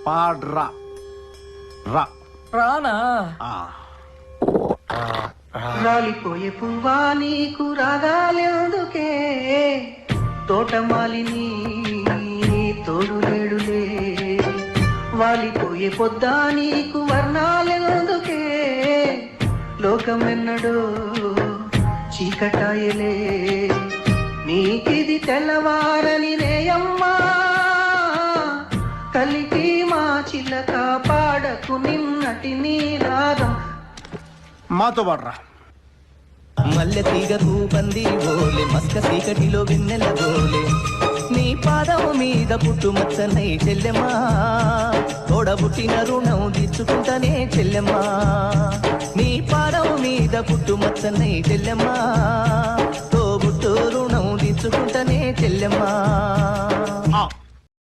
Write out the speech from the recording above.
పాడ్రా రా రానా రాలిపోయే పువ్వా నీకు రాగాలెందుకే తోటమాలిని తోడు లేడులే వాలిపోయే పొద్దా నీకు వర్ణాలెందుకే లోకమెన్నడో చీకటాయలే నీకిది తెల్లవారని రేయమ్మా కలికి మా చిలక పాడకు నిన్నటి నీ రాగం మాతో పాడరా మల్లె తీగకు పంది బోలే మస్క చీకటిలో వెన్నెల బోలే నీ పాదం మీద పుట్టుమచ్చనై చెల్లెమ్మా తోడబుట్టిన రుణం తీర్చుకుంటానే చెల్లెమ్మా నీ పాదం మీద పుట్టుమచ్చనై చెల్లెమ్మా తోబుట్టు రుణం తీర్చుకుంటానే చెల్లెమ్మా